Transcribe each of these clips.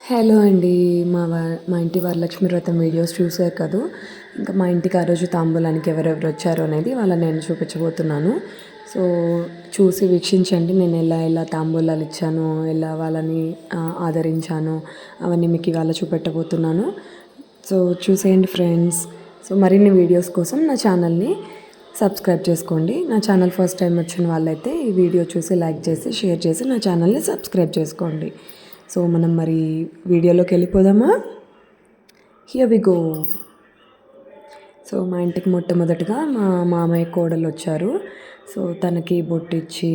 Hello అండి. మా ఇంటి వరలక్ష్మి వ్రతం వీడియోస్ చూసారు కదూ! ఇంకా మా ఇంటికి ఆ రోజు తాంబూలానికి ఎవరెవరు వచ్చారు అనేది వాళ్ళని నేను చూపించబోతున్నాను. సో, చూసి వీక్షించండి. నేను ఎలా ఎలా తాంబూలాలు ఇచ్చానో, ఎలా వాళ్ళని ఆదరించానో అవన్నీ మీకు ఇవాళ చూపెట్టబోతున్నాను. సో, చూసేయండి ఫ్రెండ్స్. సో, మరిన్ని వీడియోస్ కోసం నా ఛానల్ని సబ్స్క్రైబ్ చేసుకోండి. నా ఛానల్ ఫస్ట్ టైం వచ్చిన వాళ్ళైతే ఈ వీడియో చూసి లైక్ చేసి, షేర్ చేసి నా ఛానల్ని సబ్స్క్రైబ్ చేసుకోండి. సో మనం మరి వీడియోలోకి వెళ్ళిపోదామా? Here we go. సో మా ఇంటికి మొట్టమొదటిగా మా మామయ్య కోడలు వచ్చారు. సో తనకి బొట్టిచ్చి,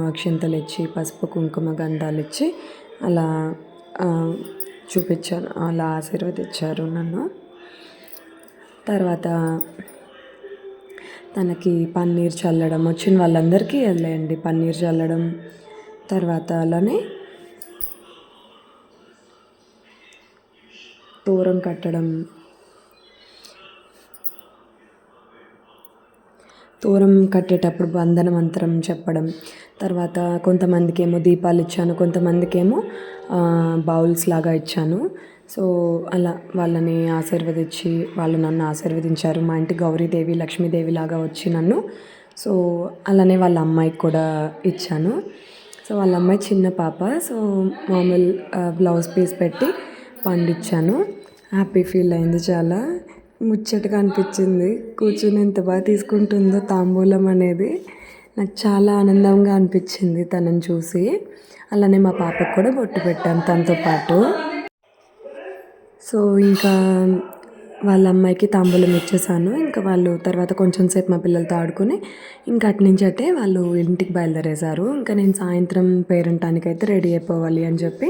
అక్షింతలు ఇచ్చి, పసుపు కుంకుమ గంధాలు ఇచ్చి అలా చూపించాను, అలా ఆశీర్వదించారు నన్ను. తర్వాత తనకి పన్నీర్ చల్లడం, వచ్చిన వాళ్ళందరికీ వెళ్ళండి పన్నీర్ చల్లడం. తర్వాత అలానే తోరం కట్టడం, తోరం కట్టేటప్పుడు వందన మంత్రం చెప్పడం. తర్వాత కొంతమందికి ఏమో దీపాలు ఇచ్చాను, కొంతమందికి ఏమో బౌల్స్ లాగా ఇచ్చాను. సో అలా వాళ్ళని ఆశీర్వదించి వాళ్ళు నన్ను ఆశీర్వదించారు. మా ఇంటి గౌరీదేవి లక్ష్మీదేవి లాగా వచ్చి నన్ను. సో అలానే వాళ్ళ అమ్మాయికి కూడా ఇచ్చాను. సో వాళ్ళ అమ్మాయి చిన్న పాప. సో మామూలు బ్లౌజ్ పీస్ పెట్టి పండిచ్చాను. హ్యాపీ ఫీల్ అయింది, చాలా ముచ్చటగా అనిపించింది. కూర్చుని ఎంత బాగా తీసుకుంటుందో తాంబూలం అనేది నాకు చాలా ఆనందంగా అనిపించింది తనని చూసి. అలానే మా పాపకు కూడా బొట్టు పెట్టాను తనతో పాటు. సో ఇంకా వాళ్ళ అమ్మాయికి తాంబూలం ఇచ్చేసాను. ఇంకా వాళ్ళు తర్వాత కొంచెం సేపు మా పిల్లలతో ఆడుకొని ఇంకా అటు నుంచి అట్టే వాళ్ళు ఇంటికి బయలుదేరేశారు. ఇంకా నేను సాయంత్రం పేరంటానికైతే రెడీ అయిపోవాలి అని చెప్పి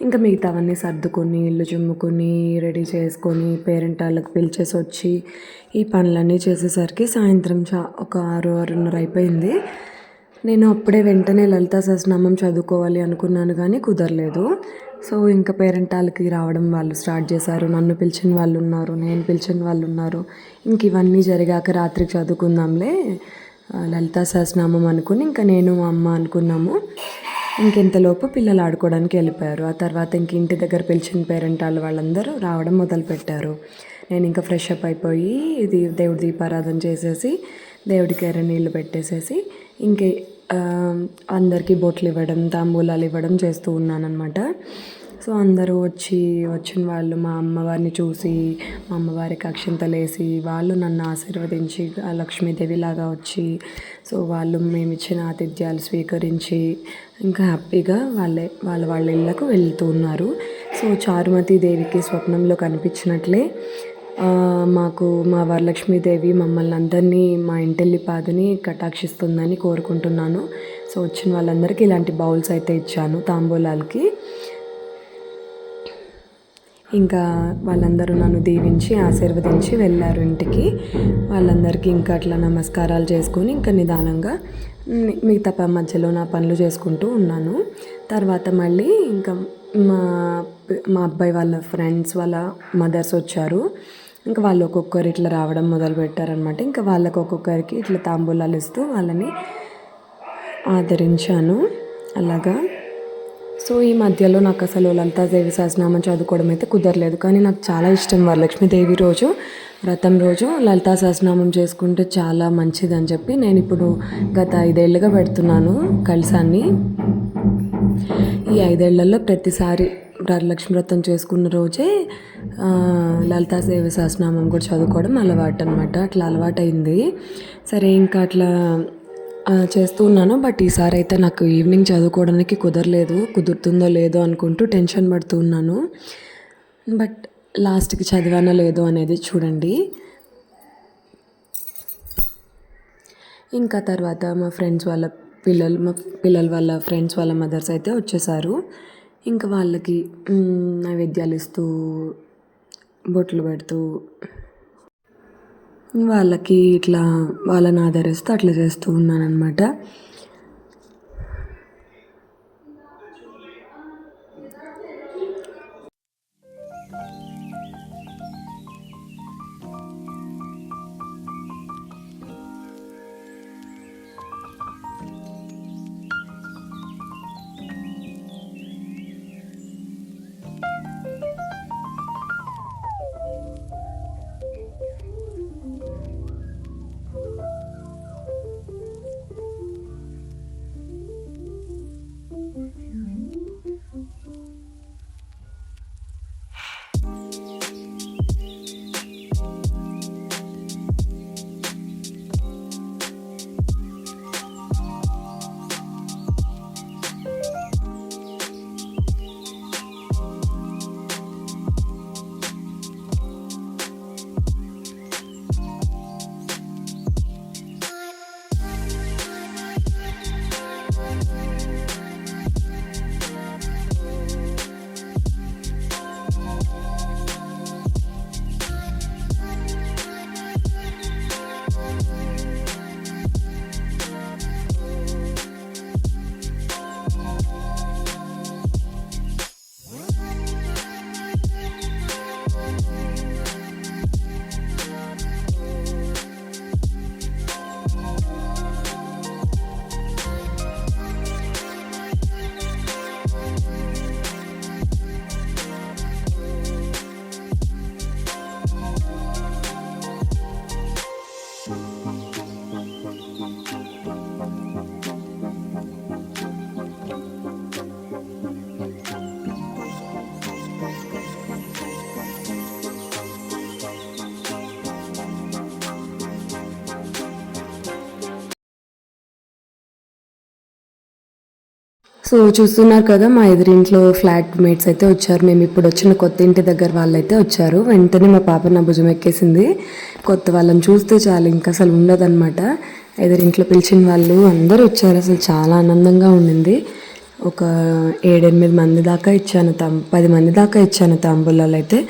ఇంకా మిగతావన్నీ సర్దుకొని, ఇల్లు చిమ్ముకొని, రెడీ చేసుకొని, పేరెంటాళ్ళకి పిలిచేసి వచ్చి ఈ పనులన్నీ చేసేసరికి సాయంత్రం ఒక 6:30 అయిపోయింది. నేను అప్పుడే వెంటనే లలితా సహస్రనామం చదువుకోవాలి అనుకున్నాను కానీ కుదరలేదు. సో ఇంకా పేరెంటాలకి రావడం వాళ్ళు స్టార్ట్ చేశారు. నన్ను పిలిచిన వాళ్ళు ఉన్నారు, నేను పిలిచిన వాళ్ళు ఉన్నారు. ఇంక ఇవన్నీ జరిగాక రాత్రికి చదువుకుందాంలే లలితా సహస్రనామం అనుకుని ఇంకా నేను మా అమ్మ అనుకున్నాము. ఇంకెంతలోపు పిల్లలు ఆడుకోవడానికి వెళ్ళిపోయారు. ఆ తర్వాత ఇంక ఇంటి దగ్గర పిలిచిన పేరెంటాలు వాళ్ళందరూ రావడం మొదలుపెట్టారు. నేను ఇంకా ఫ్రెష్ అప్ అయిపోయి దేవుడి దీపారాధన చేసేసి దేవుడికి ఎర్ర నీళ్ళు పెట్టేసేసి ఇంకే అందరికీ బొట్లు ఇవ్వడం, తాంబూలాలు ఇవ్వడం చేస్తూ ఉన్నానన్నమాట. సో అందరూ వచ్చిన వాళ్ళు మా అమ్మవారిని చూసి, మా అమ్మవారికి అక్షింతలు వేసి, వాళ్ళు నన్ను ఆశీర్వదించి లక్ష్మీదేవిలాగా వచ్చి, సో వాళ్ళు మేము ఇచ్చిన ఆతిథ్యాలు స్వీకరించి ఇంకా హ్యాపీగా వాళ్ళ ఇళ్ళకు వెళ్తూ ఉన్నారు. సో చారుమతి దేవికి స్వప్నంలో కనిపించినట్లే మాకు మా వరలక్ష్మీదేవి మమ్మల్ని అందరినీ, మా ఇంటిల్లిపాదిని కటాక్షిస్తుందని కోరుకుంటున్నాను. సో వచ్చిన వాళ్ళందరికీ ఇలాంటి బౌల్స్ అయితే ఇచ్చాను తాంబూలాలకి. ఇంకా వాళ్ళందరూ నన్ను దీవించి ఆశీర్వదించి వెళ్ళారు ఇంటికి. వాళ్ళందరికీ ఇంకా అట్లా నమస్కారాలు చేసుకొని ఇంకా నిదానంగా మిగతా మధ్యలో నా పనులు చేసుకుంటూ ఉన్నాను. తర్వాత మళ్ళీ ఇంకా మా అబ్బాయి వాళ్ళ ఫ్రెండ్స్ వాళ్ళ మదర్స్ వచ్చారు. ఇంకా వాళ్ళు ఒక్కొక్కరు ఇట్లా రావడం మొదలుపెట్టారనమాట. ఇంకా వాళ్ళకి ఒక్కొక్కరికి ఇట్లా తాంబూలాలు ఇస్తూ వాళ్ళని ఆదరించాను అలాగా. సో ఈ మధ్యలో నాకు అసలు లలితాదేవి సహస్రనామం చదువుకోవడం అయితే కుదరలేదు. కానీ నాకు చాలా ఇష్టం వరలక్ష్మీదేవి రోజు, వ్రతం రోజు లలితా సహస్రనామం చేసుకుంటే చాలా మంచిదని చెప్పి నేను ఇప్పుడు గత 5 ఏళ్ళుగా పెడుతున్నాను కలశాన్ని. ఈ 5 ఏళ్లలో ప్రతిసారి వరలక్ష్మి వ్రతం చేసుకున్న రోజే లలితాదేవి సహస్రనామం కూడా చదువుకోవడం అలవాటు అనమాట. అట్లా అలవాటైంది. సరే ఇంకా అట్లా చేస్తూ ఉన్నాను. బట్ ఈసారి అయితే నాకు ఈవినింగ్ చదువుకోవడానికి కుదరలేదు. కుదురుతుందో లేదో అనుకుంటూ టెన్షన్ పడుతూ ఉన్నాను. బట్ లాస్ట్కి చదివానో లేదో అనేది చూడండి. ఇంకా తర్వాత మా పిల్లల వాళ్ళ ఫ్రెండ్స్ వాళ్ళ మదర్స్ అయితే వచ్చేసారు. ఇంకా వాళ్ళకి నైవేద్యాలు ఇస్తూ, బొట్లు పెడుతూ, వాళ్ళకి ఇట్లా వాళ్ళని ఆదరిస్తూ అట్లా చేస్తూ ఉన్నానన్నమాట. సో చూస్తున్నారు కదా, మా ఎదురింట్లో ఫ్లాట్ మేట్స్ అయితే వచ్చారు. మేము ఇప్పుడు వచ్చిన కొత్త ఇంటి దగ్గర వాళ్ళైతే వచ్చారు. వెంటనే మా పాప నా భుజం ఎక్కేసింది. కొత్త వాళ్ళని చూస్తే చాలు ఇంకా అసలు ఉండదన్నమాట. ఎదురింట్లో పిలిచిన వాళ్ళు అందరూ వచ్చారు. అసలు చాలా ఆనందంగా ఉండింది. ఒక 7-8 మంది దాకా ఇచ్చాను, 10 మంది దాకా ఇచ్చాను తాంబూలాలు అయితే.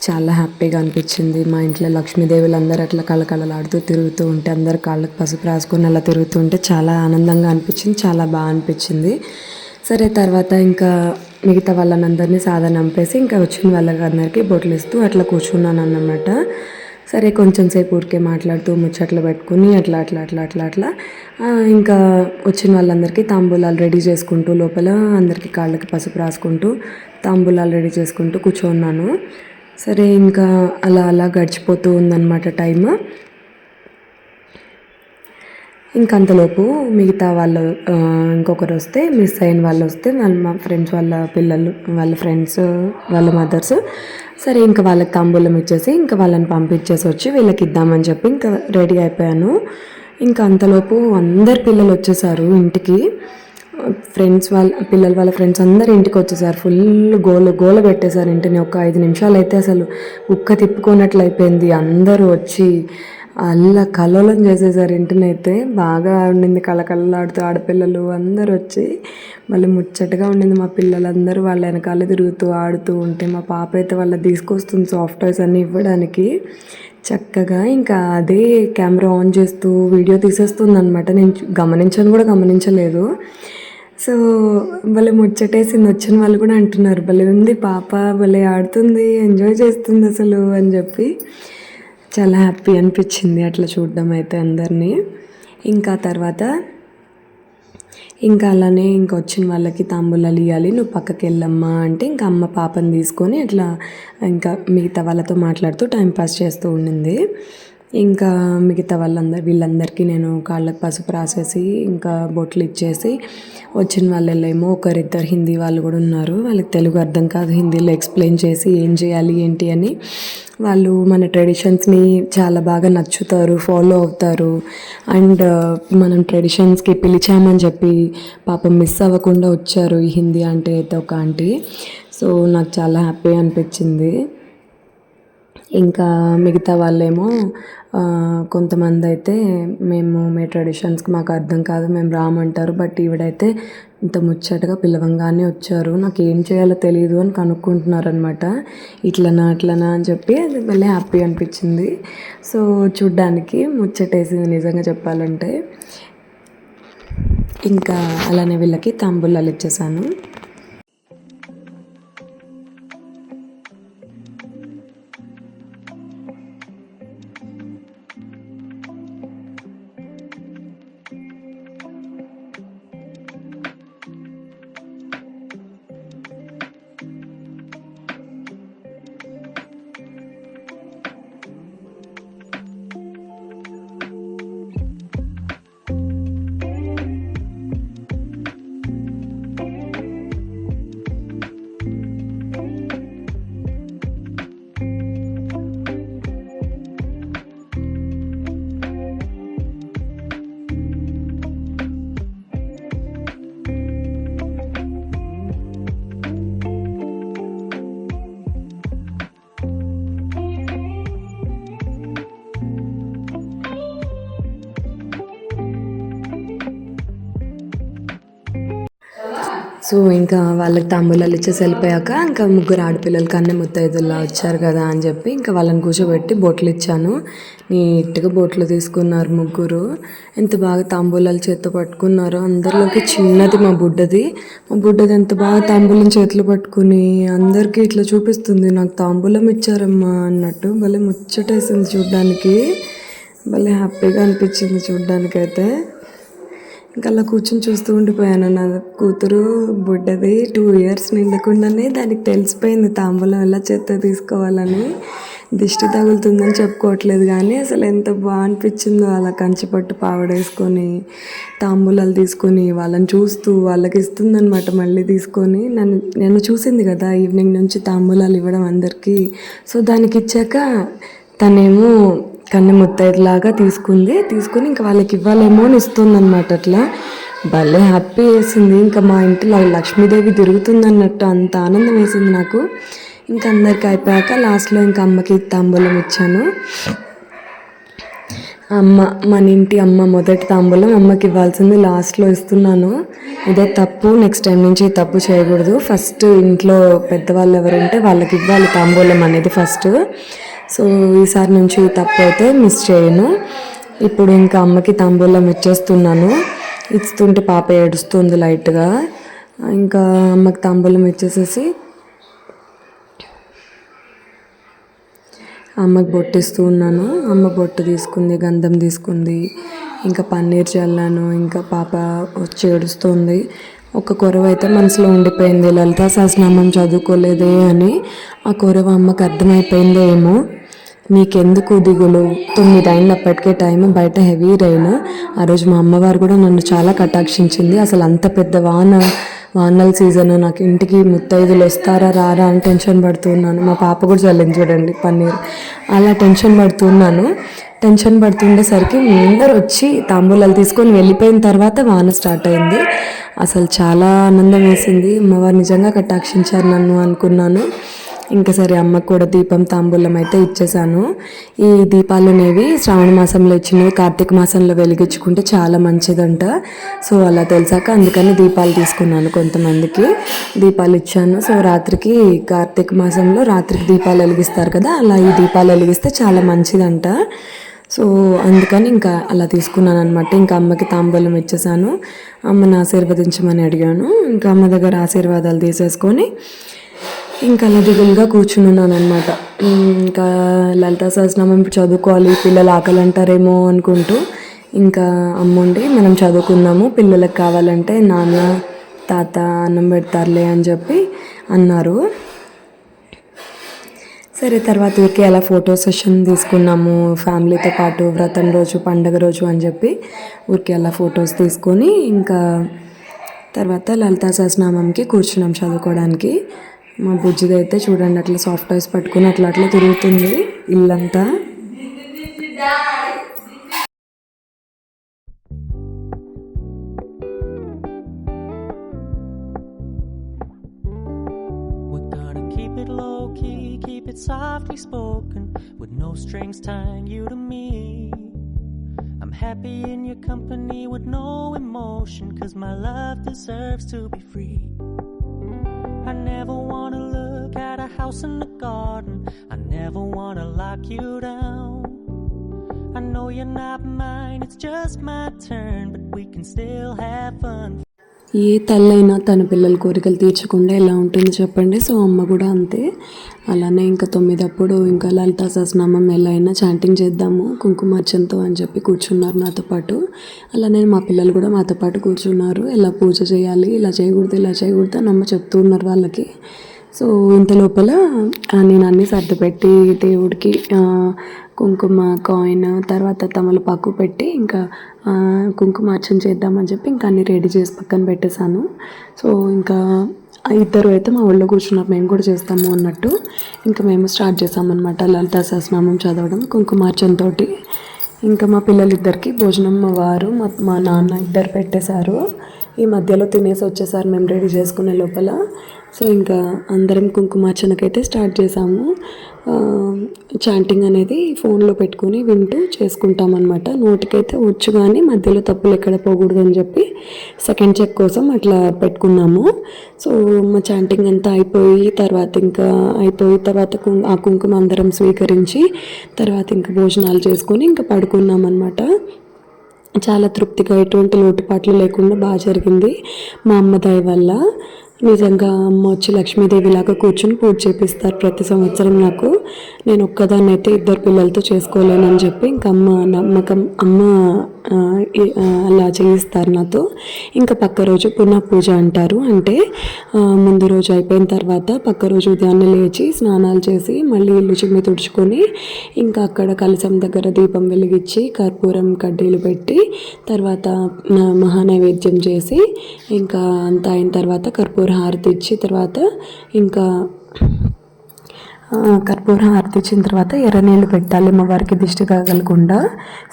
చాలా హ్యాపీగా అనిపించింది. మా ఇంట్లో లక్ష్మీదేవులు అందరూ అట్లా కళకళలాడుతూ తిరుగుతూ ఉంటే, అందరు కాళ్ళకి పసుపు రాసుకొని అలా తిరుగుతూ ఉంటే చాలా ఆనందంగా అనిపించింది, చాలా బాగా అనిపించింది. సరే, తర్వాత ఇంకా మిగతా వాళ్ళని అందరినీ సాధన నంపేసి ఇంకా వచ్చిన వాళ్ళందరికీ బొట్లు ఇస్తూ అట్లా కూర్చున్నాను అన్నమాట. సరే, కొంచెం సేపు ఊరికే మాట్లాడుతూ ముచ్చట్లు పెట్టుకుని అట్లా అట్లా అట్లా అట్లా అట్లా ఇంకా వచ్చిన వాళ్ళందరికీ తాంబూలాలు రెడీ చేసుకుంటూ, లోపల అందరికీ కాళ్ళకి పసుపు రాసుకుంటూ తాంబూలాలు రెడీ చేసుకుంటూ కూర్చున్నాను. సరే, ఇంకా అలా అలా గడిచిపోతూ ఉందన్నమాట టైమ్. ఇంకంతలోపు మిగతా వాళ్ళు ఇంకొకరు వస్తే, మిస్ అయిన వాళ్ళు వస్తే, మా ఫ్రెండ్స్ వాళ్ళ పిల్లలు, వాళ్ళ ఫ్రెండ్స్, వాళ్ళ మదర్స్. సరే, ఇంకా వాళ్ళకి తాంబూలం ఇచ్చేసి ఇంకా వాళ్ళని పంపించేసి వచ్చి వీళ్ళకి ఇద్దామని చెప్పి ఇంకా రెడీ అయిపోయాను. ఇంకా అంతలోపు అందరు పిల్లలు వచ్చేసారు ఇంటికి. ఫ్రెండ్స్ వాళ్ళ ఫ్రెండ్స్ అందరు ఇంటికి వచ్చేసారు. ఫుల్ గోల పెట్టేశారు ఇంటిని. ఒక 5 నిమిషాలు అయితే అసలు ఉక్క తిప్పుకోనట్లు అయిపోయింది. అందరూ వచ్చి అలా కల్లోలం చేసేసారు ఇంటిని. అయితే బాగా ఉండింది, కళకళలాడుతూ ఆడపిల్లలు అందరూ వచ్చి మళ్ళీ ముచ్చటగా ఉండింది. మా పిల్లలందరూ వాళ్ళ వెనకాల తిరుగుతూ ఆడుతూ ఉంటే మా పాప అయితే వాళ్ళ తీసుకొస్తుంది సాఫ్ట్ టాయ్స్ అన్నీ ఇవ్వడానికి. చక్కగా ఇంకా అదే కెమెరా ఆన్ చేస్తూ వీడియో తీసేస్తుంది అనమాట. నేను గమనించలేదు. సో భలే ముచ్చటేసింది. వచ్చిన వాళ్ళు కూడా అంటున్నారు, భలే ఉంది పాప, భలే ఆడుతుంది, ఎంజాయ్ చేస్తుంది అసలు అని చెప్పి. చాలా హ్యాపీ అనిపించింది అట్లా చూడడం అయితే అందరినీ. ఇంకా తర్వాత ఇంకా అలానే ఇంకా వచ్చిన వాళ్ళకి తాంబూలాలు ఇవ్వాలి, నువ్వు పక్కకి వెళ్ళమ్మా అంటే ఇంకా అమ్మ పాపని తీసుకొని అట్లా ఇంకా మిగతా వాళ్ళతో మాట్లాడుతూ టైంపాస్ చేస్తూ ఉండింది. ఇంకా మిగతా వీళ్ళందరికీ నేను కాళ్ళకి పసుపు రాసేసి ఇంకా బొట్లు ఇచ్చేసి, వచ్చిన వాళ్ళేమో ఒకరిద్దరు హిందీ వాళ్ళు కూడా ఉన్నారు. వాళ్ళకి తెలుగు అర్థం కాదు, హిందీలో ఎక్స్ప్లెయిన్ చేసి ఏం చేయాలి ఏంటి అని. వాళ్ళు మన ట్రెడిషన్స్ని చాలా బాగా నచ్చుతారు, ఫాలో అవుతారు. అండ్ మనం ట్రెడిషన్స్కి పిలిచామని చెప్పి పాపం మిస్ అవ్వకుండా వచ్చారు ఈ హిందీ అంటే అయితే ఒక ఆంటీ. సో నాకు చాలా హ్యాపీ అనిపించింది. ఇంకా మిగతా వాళ్ళేమో కొంతమంది అయితే మీ ట్రెడిషన్స్కి మాకు అర్థం కాదు, మేము రామంటారు. బట్ ఈవిడైతే ఇంత ముచ్చటగా పిలవంగానే వచ్చారు. నాకు ఏం చేయాలో తెలియదు అని కనుక్కుంటున్నారనమాట. ఇట్లనా అట్లనా అని చెప్పి అది మళ్ళీ హ్యాపీ అనిపించింది. సో చూడ్డానికి ముచ్చటేసింది నిజంగా చెప్పాలంటే. ఇంకా అలానే వీళ్ళకి తాంబూలాలు ఇచ్చేసాను. సో ఇంకా వాళ్ళకి తాంబూలాలు ఇచ్చేసి వెళ్ళిపోయాక ఇంకా ముగ్గురు ఆడపిల్లలకి అన్నీ ముత్తైదుల్లా వచ్చారు కదా అని చెప్పి ఇంకా వాళ్ళని కూర్చోబెట్టి బొట్లు ఇచ్చాను. నీట్గా బొట్లు తీసుకున్నారు ముగ్గురు. ఎంత బాగా తాంబూలాలు చేత్తో పట్టుకున్నారో. అందరిలోకి చిన్నది మా బుడ్డది ఎంత బాగా తాంబూలం చేతులు పట్టుకుని అందరికీ ఇట్లా చూపిస్తుంది, నాకు తాంబూలం ఇచ్చారమ్మా అన్నట్టు. భలే ముచ్చటేసింది చూడ్డానికి, భలే హ్యాపీగా అనిపించింది చూడ్డానికైతే. ఇంకా అలా కూర్చొని చూస్తూ ఉండిపోయాను. నా కూతురు బుడ్డది 2 years నిండకుండానే దానికి తెలిసిపోయింది తాంబూలం ఎలా చేత్తో తీసుకోవాలని. దిష్టి తగులుతుందని చెప్పుకోవట్లేదు కానీ అసలు ఎంత బాగా అనిపించిందో అలా కంచిపట్టు పావడేసుకొని తాంబూలాలు తీసుకొని వాళ్ళని చూస్తూ వాళ్ళకి ఇస్తుందనమాట. మళ్ళీ తీసుకొని నన్ను చూసింది కదా ఈవినింగ్ నుంచి తాంబూలాలు ఇవ్వడం అందరికీ. సో దానికి ఇచ్చాక తనేమో కన్నె ముత్తైదులాగా తీసుకుని ఇంకా వాళ్ళకి ఇవ్వాలేమో అని ఇస్తుంది అనమాట. అట్లా భలే హ్యాపీ వేసింది. ఇంకా మా ఇంటిలో లక్ష్మీదేవి తిరుగుతుంది అన్నట్టు అంత ఆనందం వేసింది నాకు. ఇంకా అందరికి అయిపోయాక లాస్ట్లో ఇంకా అమ్మకి తాంబూలం ఇచ్చాను. మన ఇంటి అమ్మ మొదటి తాంబూలం అమ్మకి ఇవ్వాల్సింది లాస్ట్లో ఇస్తున్నాను. ఇదే తప్పు, నెక్స్ట్ టైం నుంచి తప్పు చేయకూడదు. ఫస్ట్ ఇంట్లో పెద్దవాళ్ళు ఎవరు ఉంటే వాళ్ళకి ఇవ్వాలి తాంబూలం అనేది ఫస్ట్. సో ఈసారి నుంచి తప్పు అయితే మిస్ చేయను. ఇప్పుడు ఇంకా అమ్మకి తాంబూలం ఇచ్చేస్తున్నాను. ఇస్తుంటే పాప ఏడుస్తుంది లైట్గా. ఇంకా అమ్మకి తాంబూలం ఇచ్చేసేసి అమ్మకి బొట్టిస్తూ ఉన్నాను. అమ్మ బొట్టు తీసుకుంది, గంధం తీసుకుంది, ఇంకా పన్నీర్ చల్లాను. ఇంకా పాప వచ్చి ఏడుస్తుంది. ఒక కొరవ అయితే మనసులో ఉండిపోయింది, లలితా సహస్రనామం చదువుకోలేదే అని. ఆ కొరవ అమ్మకి అర్థమైపోయిందో ఏమో. నీకెందుకు దిగులు, 9 అయింది అప్పటికే టైం, బయట హెవీ రైన్. ఆ రోజు మా అమ్మవారు కూడా నన్ను చాలా కటాక్షించింది. అసలు అంత పెద్ద వానల సీజన్, నాకు ఇంటికి ముత్తైదులు వస్తారా రారా అని టెన్షన్ పడుతున్నాను. మా పాప కూడా చల్లింది చూడండి పన్నీర్. అలా టెన్షన్ పడుతుండేసరికి అందరూ వచ్చి తాంబూలాలు తీసుకొని వెళ్ళిపోయిన తర్వాత వాన స్టార్ట్ అయింది. అసలు చాలా ఆనందం వేసింది. అమ్మవారు నిజంగా కటాక్షించారు నన్ను అనుకున్నాను. ఇంకా సరే అమ్మకు కూడా దీపం తాంబూలం అయితే ఇచ్చేసాను. ఈ దీపాలు అనేవి శ్రావణ మాసంలో ఇచ్చినవి కార్తీక మాసంలో వెలిగించుకుంటే చాలా మంచిదంట. సో అలా తెలిసాక అందుకని దీపాలు తీసుకున్నాను, కొంతమందికి దీపాలు ఇచ్చాను. సో రాత్రికి కార్తీక మాసంలో రాత్రికి దీపాలు వెలిగిస్తారు కదా, అలా ఈ దీపాలు వెలిగిస్తే చాలా మంచిదంట. సో అందుకని ఇంకా అలా తీసుకున్నాను అనమాట. ఇంకా అమ్మకి తాంబూలం ఇచ్చేసాను. అమ్మని ఆశీర్వదించమని అడిగాను. ఇంకా అమ్మ దగ్గర ఆశీర్వాదాలు తీసేసుకొని ఇంకా అలా దిగులుగా కూర్చున్నాను అనమాట. ఇంకా లలితా సహస్రనామం ఇప్పుడు చదువుకోవాలి, పిల్లలు ఆకలి అంటారేమో అనుకుంటూ ఇంకా అమ్ముండి మనం చదువుకుందాము, పిల్లలకు కావాలంటే నాన్న తాత అన్నం పెడతారులే అని చెప్పి అన్నారు. సరే తర్వాత ఊరికే అలా ఫోటో సెషన్ తీసుకున్నాము ఫ్యామిలీతో పాటు, వ్రతం రోజు పండగ రోజు అని చెప్పి ఊరికే అలా ఫొటోస్ తీసుకొని ఇంకా తర్వాత లలితా సహస్రనామంకి కూర్చున్నాం చదువుకోవడానికి. మా బుజ్జిది అయితే చూడండి అట్లా సాఫ్ట్ టాయ్స్ పట్టుకుని అట్లా తిరుగుతుంది ఇల్లంతా. Keep it softly spoken with no strings tying you to me. I'm happy in your company with no emotion, 'cause my love deserves to be free. I never wanna look at a house in the garden, I never wanna lock you down. I know you're not mine, it's just my turn, but we can still have fun. ఏ తల్లైనా తన పిల్లల కోరికలు తీర్చకుండా ఎలా ఉంటుంది చెప్పండి. So అమ్మ కూడా అంతే. అలానే ఇంకా 9 అప్పుడు ఇంకా లలితా సహస్రనామం ఎలా అయినా చాంటింగ్ చేద్దాము కుంకుమార్చనతో అని చెప్పి కూర్చున్నారు నాతో పాటు. అలానే మా పిల్లలు కూడా మాతో పాటు కూర్చున్నారు. ఎలా పూజ చేయాలి, ఇలా చేయకూడదు అని అమ్మ చెప్తూ ఉన్నారు వాళ్ళకి. సో ఇంత లోపల నేను అన్నీ సర్దిపెట్టి దేవుడికి కుంకుమ కాయిన్ తర్వాత తమలపాకు పెట్టి ఇంకా కుంకుమార్చన చేద్దామని చెప్పి ఇంకా అన్నీ రెడీ చేసి పక్కన పెట్టేశాను. సో ఇంకా ఇద్దరు అయితే మా ఊళ్ళో కూర్చున్నారు, మేము కూడా చేస్తాము అన్నట్టు ఇంకా మేము స్టార్ట్ చేసామన్నమాట లలితా సహస్రనామం చదవడం కుంకుమార్చనతో. ఇంకా మా పిల్లలిద్దరికి భోజనం మా వారు మా నాన్న ఇద్దరు పెట్టేశారు. ఈ మధ్యలో తినేసి వచ్చేసారు మేము రెడీ చేసుకునే లోపల. సో ఇంకా అందరం కుంకుమార్చనకైతే స్టార్ట్ చేసాము. చాంటింగ్ అనేది ఫోన్లో పెట్టుకొని వింటూ చేసుకుంటామన్నమాట. నోటికైతే వచ్చు కానీ మధ్యలో తప్పులు ఎక్కడ పోకూడదని చెప్పి సెకండ్ చెక్ కోసం అట్లా పెట్టుకున్నాము. సో మా చాంటింగ్ అంతా అయిపోయి తర్వాత ఆ కుంకుమ అందరం స్వీకరించి తర్వాత ఇంకా భోజనాలు చేసుకొని ఇంకా పడుకున్నామన్నమాట. చాలా తృప్తిగా ఎటువంటి లోటుపాట్లు లేకుండా బాగా జరిగింది మా అమ్మ దయ వల్ల. నిజంగా అమ్మ వచ్చి లక్ష్మీదేవిలాగా కూర్చుని పూజ చేపిస్తారు ప్రతి సంవత్సరం నాకు. నేను ఒక్కదాన్ని అయితే ఇద్దరు పిల్లలతో చేసుకోలేనని చెప్పి ఇంకా అమ్మ అలా చేయిస్తారు నాతో. ఇంకా పక్క రోజు పునః పూజ అంటారు. అంటే ముందు రోజు అయిపోయిన తర్వాత పక్క రోజు ఉదయాన్నే లేచి స్నానాలు చేసి మళ్ళీ ఇల్లు చిమ్మి తుడుచుకొని ఇంకా అక్కడ కలశం దగ్గర దీపం వెలిగించి కర్పూరం కడ్డీలు పెట్టి తర్వాత మహానైవేద్యం చేసి ఇంకా అంతా అయిన తర్వాత కర్పూర హారతి ఇచ్చి తర్వాత ఇంకా కర్పూర హారతి ఇచ్చిన తర్వాత ఎర్రనీళ్ళు పెట్టాలి అమ్మవారికి దిష్టి తగలకుండా.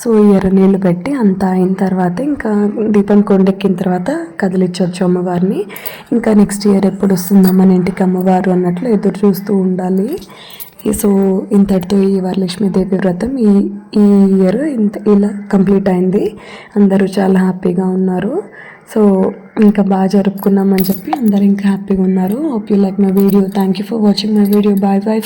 సో ఎర్రనీళ్ళు పెట్టి అంతా అయిన తర్వాత ఇంకా దీపం కొండెక్కిన తర్వాత కదిలించవచ్చు అమ్మవారిని. ఇంకా నెక్స్ట్ ఇయర్ ఎప్పుడు వస్తుందా మన ఇంటికి అమ్మవారు అన్నట్లు ఎదురు చూస్తూ ఉండాలి. సో ఇంతటితో ఈ వరలక్ష్మీదేవి వ్రతం ఈ ఇయర్ ఇలా కంప్లీట్ అయింది. అందరూ చాలా హ్యాపీగా ఉన్నారు. సో ఇంకా బాగా జరుపుకున్నామని చెప్పి అందరూ ఇంకా హ్యాపీగా ఉన్నారు. Hope you like my video. Thank you for watching my video. Bye bye.